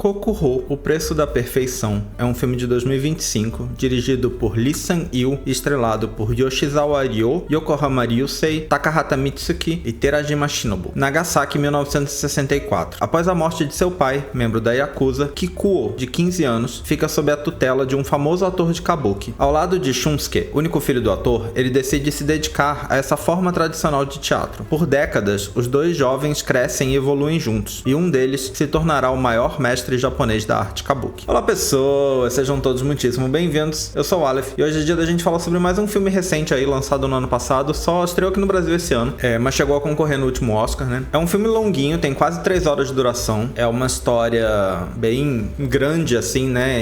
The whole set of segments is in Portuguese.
Kokuho, O Preço da Perfeição é um filme de 2025, dirigido por Lee Sang-il e estrelado por Yoshizawa Ryo, Yokohama Ryusei, Takahata Mitsuki e Terajima Shinobu. Nagasaki, 1964. Após a morte de seu pai, membro da Yakuza, Kikuo, de 15 anos, fica sob a tutela de um famoso ator de kabuki. Ao lado de Shunsuke, único filho do ator, ele decide se dedicar a essa forma tradicional de teatro. Por décadas, os dois jovens crescem e evoluem juntos, e um deles se tornará o maior mestre japonês da arte kabuki. Olá pessoas, sejam todos muitíssimo bem-vindos. Eu sou o Aleph e hoje é dia da gente falar sobre mais um filme recente aí, lançado no ano passado, só estreou aqui no Brasil esse ano, mas chegou a concorrer no último Oscar, né? É um filme longuinho, tem quase 3 horas de duração, é uma história bem grande assim, né?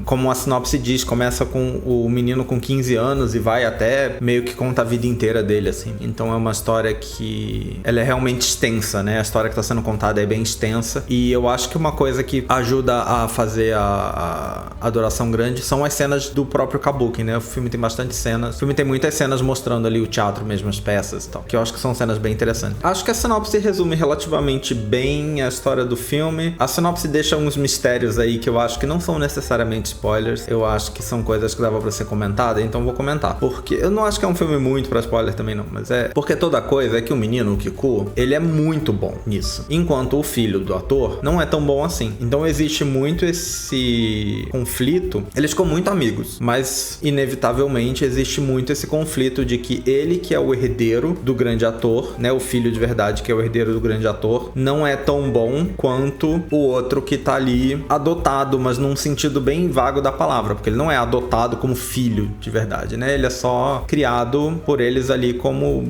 Como a sinopse diz, começa com o menino com 15 anos e vai até meio que conta a vida inteira dele, assim. Então é uma história que ela é realmente extensa, né? A história que está sendo contada é bem extensa e eu acho que uma coisa que ajuda a fazer a duração grande são as cenas do próprio kabuki, né? O filme tem bastante cenas. O filme tem muitas cenas mostrando ali o teatro mesmo, as peças e tal, que eu acho que são cenas bem interessantes. Acho que a sinopse resume relativamente bem a história do filme. A sinopse deixa uns mistérios aí que eu acho que não são necessariamente spoilers. Eu acho que são coisas que dava pra ser comentada, então vou comentar. Porque eu não acho que é um filme muito pra spoiler também não, mas é... Porque toda coisa é que o menino, o Kikuo, ele é muito bom nisso. Enquanto o filho do ator não é tão bom assim. Então existe muito esse conflito. Eles ficam muito amigos, mas inevitavelmente existe muito esse conflito de que ele, que é o herdeiro do grande ator, né, o filho de verdade que é o herdeiro do grande ator, não é tão bom quanto o outro que tá ali adotado, mas num sentido bem vago da palavra, porque ele não é adotado como filho de verdade, né? Ele é só criado por eles ali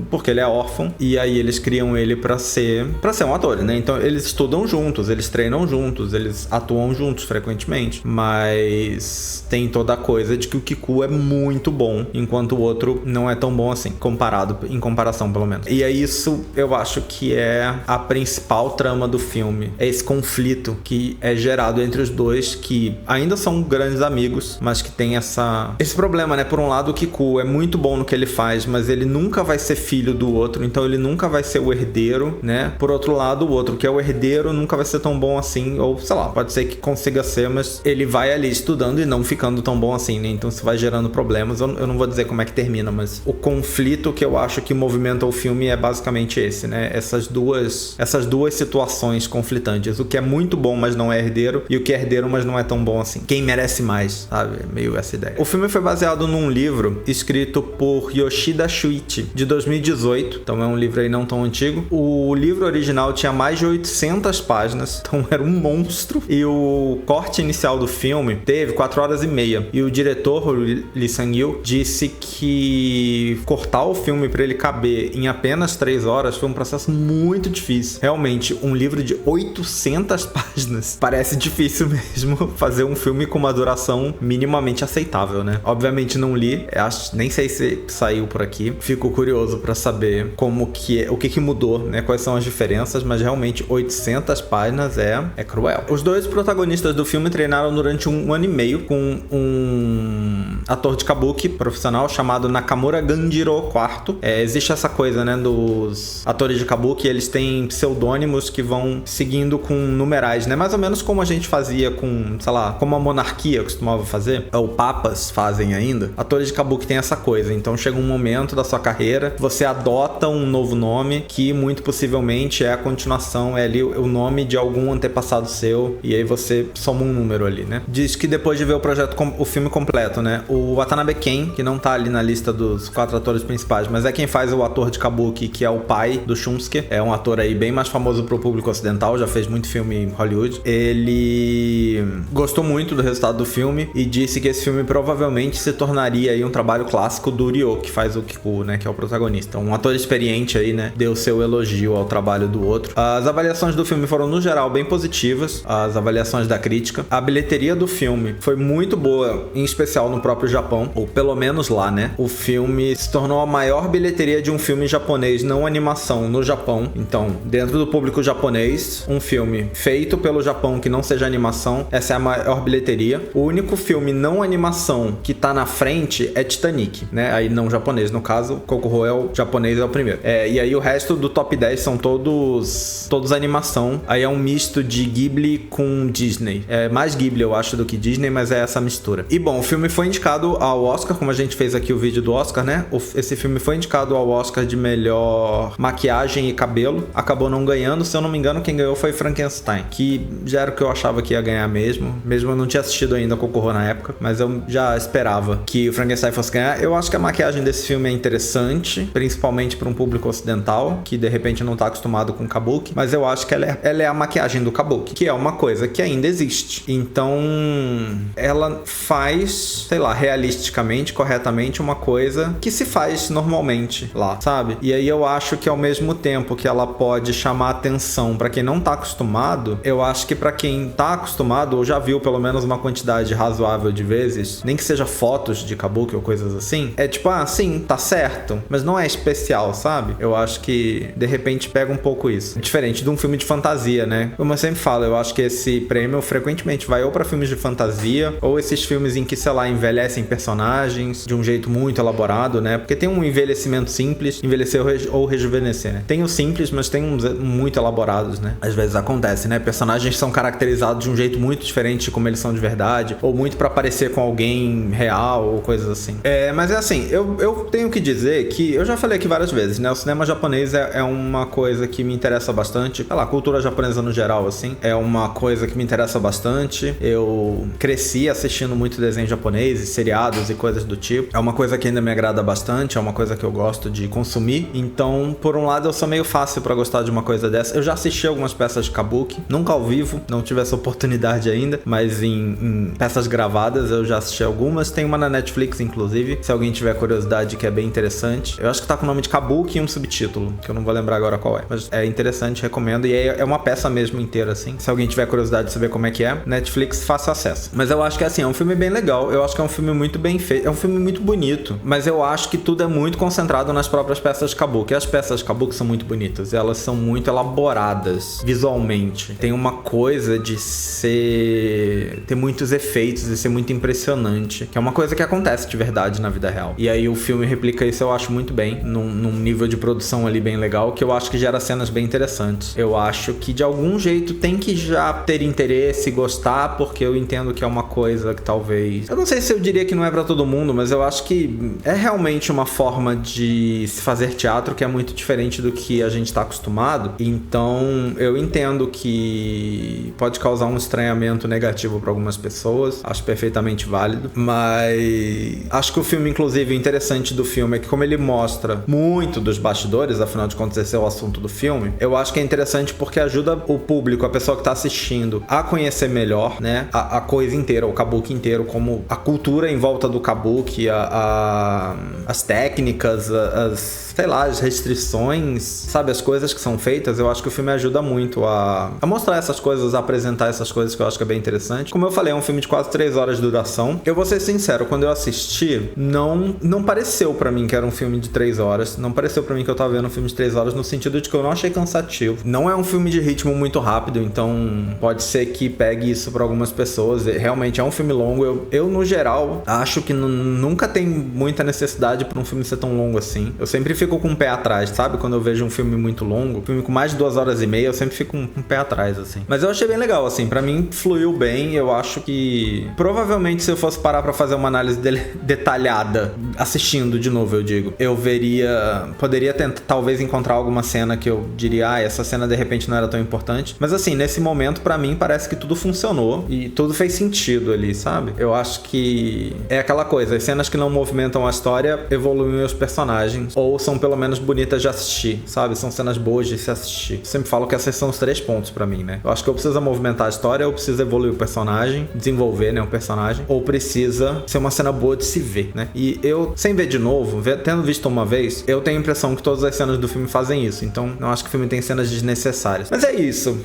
porque ele é órfão, e aí eles criam ele pra ser um ator, né? Então eles estudam juntos, eles treinam juntos, eles atuam juntos frequentemente, mas tem toda a coisa de que o Kikuo é muito bom, enquanto o outro não é tão bom assim, em comparação pelo menos. E é isso, eu acho que é a principal trama do filme, é esse conflito que é gerado entre os dois, que ainda são grandes amigos, mas que tem esse problema, né? Por um lado, o Kikuo é muito bom no que ele faz, mas ele nunca vai ser filho do outro, então ele nunca vai ser o herdeiro, né? Por outro lado, o outro que é o herdeiro nunca vai ser tão bom assim, ou sei lá, pode ser que consiga ser, mas ele vai ali estudando e não ficando tão bom assim, né? Então isso vai gerando problemas. Eu não vou dizer como é que termina, mas o conflito que eu acho que movimenta o filme é basicamente esse, né? Essas duas situações conflitantes, o que é muito bom, mas não é herdeiro, e o que é herdeiro, mas não é tão bom assim. Quem merece mais, sabe? É meio essa ideia. O filme foi baseado num livro escrito por Yoshida Shuichi, de 2018, então é um livro aí não tão antigo. O livro original tinha mais de 800 páginas, então era um monstro, e o corte inicial do filme teve 4 horas e meia, e o diretor, o Lee Sang-il, disse que cortar o filme para ele caber em apenas 3 horas foi um processo muito difícil. Realmente, um livro de 800 páginas parece difícil mesmo fazer um filme com uma duração minimamente aceitável, né? Obviamente não li, nem sei se saiu por aqui. Fico curioso para saber como que é, o que mudou, né? Quais são as diferenças, mas realmente 800 páginas é cruel. Os dois protagonistas do filme treinaram durante 1 ano e meio com um ator de kabuki profissional chamado Nakamura Ganjiro IV. Existe essa coisa, né, dos atores de kabuki, eles têm pseudônimos que vão seguindo com numerais, né? Mais ou menos como a gente fazia com, sei lá, como a monarquia costumava fazer, ou papas fazem ainda. Atores de kabuki tem essa coisa, então chega um momento da sua carreira, você adota um novo nome que muito possivelmente é a continuação, é ali o nome de algum antepassado seu, e aí você soma um número ali, né? Diz que depois de ver o filme completo, né, o Watanabe Ken, que não tá ali na lista dos 4 atores principais, mas é quem faz o ator de kabuki, que é o pai do Shunsuke, é um ator aí bem mais famoso pro público ocidental, já fez muito filme em Hollywood. Ele gostou muito do resultado do filme e disse que esse filme provavelmente se tornaria aí um trabalho clássico do Ryo, que faz o Kikuo, né, que é o protagonista. Um ator experiente aí, né, deu seu elogio ao trabalho do outro. As avaliações do filme foram, no geral, bem positivas, as avaliações da crítica. A bilheteria do filme foi muito boa, em especial no próprio Japão, ou pelo menos lá, né? O filme se tornou a maior bilheteria de um filme japonês não animação no Japão. Então, dentro do público japonês, um filme feito pelo Japão que não seja animação, essa é a maior bilheteria. O único filme não animação que tá na frente é Titanic, né? Aí não japonês, no caso, Kokuho é o japonês, é o primeiro. E aí o resto do top 10 são todos animação. Aí é um misto de Ghibli Ghibli com Disney. É mais Ghibli, eu acho, do que Disney, mas é essa mistura. E bom, o filme foi indicado ao Oscar, como a gente fez aqui o vídeo do Oscar, né? Esse filme foi indicado ao Oscar de melhor maquiagem e cabelo. Acabou não ganhando, se eu não me engano, quem ganhou foi Frankenstein, que já era o que eu achava que ia ganhar mesmo. Mesmo eu não tinha assistido ainda Cocô na época, mas eu já esperava que o Frankenstein fosse ganhar. Eu acho que a maquiagem desse filme é interessante, principalmente para um público ocidental, que de repente não tá acostumado com Kabuki, mas eu acho que ela é a maquiagem do Kabuki, que é uma coisa que ainda existe. Então, ela faz, sei lá, realisticamente, corretamente, uma coisa que se faz normalmente lá, sabe? E aí eu acho que ao mesmo tempo que ela pode chamar atenção pra quem não tá acostumado, eu acho que pra quem tá acostumado ou já viu pelo menos uma quantidade razoável de vezes, nem que seja fotos de Kabuki ou coisas assim, é tipo, sim, tá certo, mas não é especial, sabe? Eu acho que de repente pega um pouco isso. Diferente de um filme de fantasia, né? Como eu sempre falo, eu acho que esse prêmio frequentemente vai ou pra filmes de fantasia, ou esses filmes em que, sei lá, envelhecem personagens de um jeito muito elaborado, né? Porque tem um envelhecimento simples, envelhecer ou rejuvenescer, né? Tem os simples, mas tem uns muito elaborados, né? Às vezes acontece, né? Personagens são caracterizados de um jeito muito diferente de como eles são de verdade, ou muito pra parecer com alguém real, ou coisas assim. Mas é assim, eu tenho que dizer que, eu já falei aqui várias vezes, né? O cinema japonês é uma coisa que me interessa bastante. Sei lá, a cultura japonesa no geral, assim, é uma coisa que me interessa bastante. Eu cresci assistindo muito desenho japonês, e seriados e coisas do tipo. É uma coisa que ainda me agrada bastante, é uma coisa que eu gosto de consumir. Então, por um lado, eu sou meio fácil pra gostar de uma coisa dessa. Eu já assisti algumas peças de Kabuki, nunca ao vivo, não tive essa oportunidade ainda, mas em peças gravadas eu já assisti algumas. Tem uma na Netflix, inclusive, se alguém tiver curiosidade, que é bem interessante. Eu acho que tá com o nome de Kabuki e um subtítulo, que eu não vou lembrar agora qual é, mas é interessante, recomendo. E é uma peça mesmo inteira, assim. Se alguém tiver curiosidade de saber como é que é, Netflix, faça acesso. Mas eu acho que, assim, é um filme bem legal. Eu acho que é um filme muito bem feito. É um filme muito bonito, mas eu acho que tudo é muito concentrado nas próprias peças de Kabuki. As peças de Kabuki são muito bonitas. Elas são muito elaboradas visualmente. Tem uma coisa de ter muitos efeitos e ser muito impressionante, que é uma coisa que acontece de verdade na vida real. E aí o filme replica isso, eu acho, muito bem, num nível de produção ali bem legal, que eu acho que gera cenas bem interessantes. Eu acho que de algum jeito tem que já ter interesse, gostar, porque eu entendo que é uma coisa que talvez... Eu não sei se eu diria que não é pra todo mundo, mas eu acho que é realmente uma forma de se fazer teatro que é muito diferente do que a gente tá acostumado. Então eu entendo que pode causar um estranhamento negativo pra algumas pessoas, acho perfeitamente válido, mas acho que o filme, inclusive, o interessante do filme é que, como ele mostra muito dos bastidores, afinal de contas esse é o assunto do filme, eu acho que é interessante porque ajuda o público, a pessoa que tá assistindo, a conhecer melhor, né, a coisa inteira, o Kabuki inteiro, como a cultura em volta do Kabuki, as técnicas, sei lá, as restrições, sabe, as coisas que são feitas. Eu acho que o filme ajuda muito a mostrar essas coisas, a apresentar essas coisas, que eu acho que é bem interessante. Como eu falei, é um filme de quase 3 horas de duração. Eu vou ser sincero, quando eu assisti, não pareceu pra mim que era um filme de 3 horas, não pareceu pra mim que eu tava vendo um filme de 3 horas, no sentido de que eu não achei cansativo. Não é um filme de ritmo muito rápido, então pode ser que pegue isso pra algumas pessoas. Realmente é um filme longo. Eu no geral, acho que nunca tem muita necessidade pra um filme ser tão longo assim. Eu sempre fico com um pé atrás, sabe? Quando eu vejo um filme muito longo, um filme com mais de 2 horas e meia, eu sempre fico com um pé atrás, assim. Mas eu achei bem legal, assim. Pra mim, fluiu bem. Eu acho que... Provavelmente, se eu fosse parar pra fazer uma análise detalhada, assistindo de novo, eu digo, eu veria... Poderia tentar, talvez, encontrar alguma cena que eu diria, essa cena, de repente, não era tão importante. Mas, assim, nesse momento, pra mim, parece que tudo funcionou e tudo fez sentido ali, sabe? Eu acho que é aquela coisa. As cenas que não movimentam a história evoluem os personagens, ou são pelo menos bonitas de assistir, sabe? São cenas boas de se assistir. Eu sempre falo que esses são os 3 pontos pra mim, né? Eu acho que ou precisa movimentar a história, ou precisa evoluir o personagem, desenvolver, né, o personagem, ou precisa ser uma cena boa de se ver, né? E eu, sem ver de novo, tendo visto uma vez, eu tenho a impressão que todas as cenas do filme fazem isso. Então, não acho que o filme tem cenas desnecessárias. Mas é isso.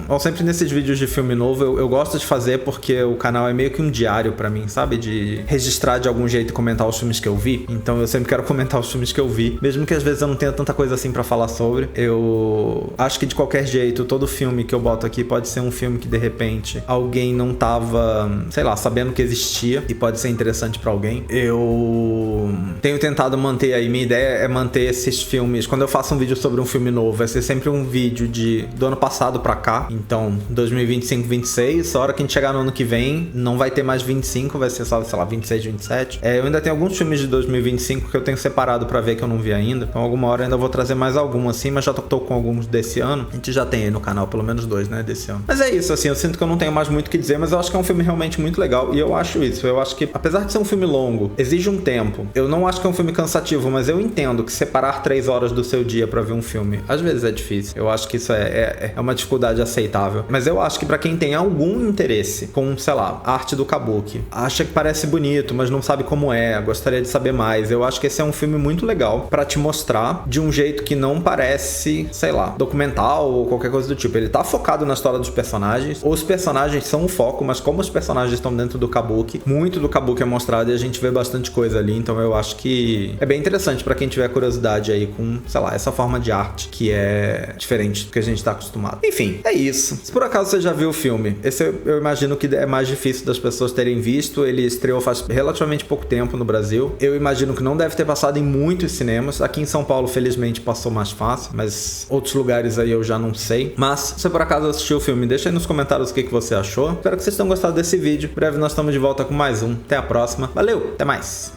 Bom, sempre nesses vídeos de filme novo, eu gosto de fazer porque o canal é meio que um diário pra mim, sabe? De registrar de algum jeito e comentar os filmes que eu vi. Então, eu sempre quero comentar os filmes que eu vi, mesmo que às vezes eu não tenha tanta coisa assim pra falar sobre. Eu acho que de qualquer jeito, todo filme que eu boto aqui pode ser um filme que de repente alguém não tava, sei lá, sabendo que existia e pode ser interessante pra alguém. Eu tenho tentado manter aí, minha ideia é manter esses filmes, quando eu faço um vídeo sobre um filme novo, vai ser sempre um vídeo do ano passado pra cá, então 2025, 26, a hora que a gente chegar no ano que vem, não vai ter mais 25, vai ser só, sei lá, 26, 27. Eu ainda tenho alguns filmes de 2025 que eu tenho separado pra ver que eu não vi ainda, então alguma hora eu ainda vou trazer mais algum assim, mas já tô com alguns desse ano. A gente já tem aí no canal pelo menos 2, né, desse ano. Mas é isso, assim, eu sinto que eu não tenho mais muito o que dizer, mas eu acho que é um filme realmente muito legal, e eu acho isso, eu acho que, apesar de ser um filme longo, exige um tempo. Eu não acho que é um filme cansativo, mas eu entendo que separar 3 horas do seu dia pra ver um filme, às vezes é difícil. Eu acho que isso é uma dificuldade aceitável. Mas eu acho que pra quem tem algum interesse com, sei lá, a arte do kabuki, acha que parece bonito, mas não sabe como é, gostaria de saber mais, eu acho que esse é um filme muito legal pra te mostrar de um jeito que não parece, sei lá, documental ou qualquer coisa do tipo. Ele tá focado na história dos personagens, os personagens são o foco, mas como os personagens estão dentro do kabuki, muito do kabuki é mostrado e a gente vê bastante coisa ali, então eu acho que é bem interessante pra quem tiver curiosidade aí com, sei lá, essa forma de arte que é diferente do que a gente tá acostumado. Enfim, é isso. Se por acaso você já viu o filme, esse eu imagino que é mais difícil das pessoas terem visto, ele estreou faz relativamente pouco tempo no Brasil, eu imagino que não deve ter passado em muitos cinemas, aqui em São Paulo felizmente passou mais fácil, mas outros lugares aí eu já não sei. Mas se você por acaso assistiu o filme, deixa aí nos comentários o que você achou. Espero que vocês tenham gostado desse vídeo. Em breve nós estamos de volta com mais um. Até a próxima. Valeu, até mais!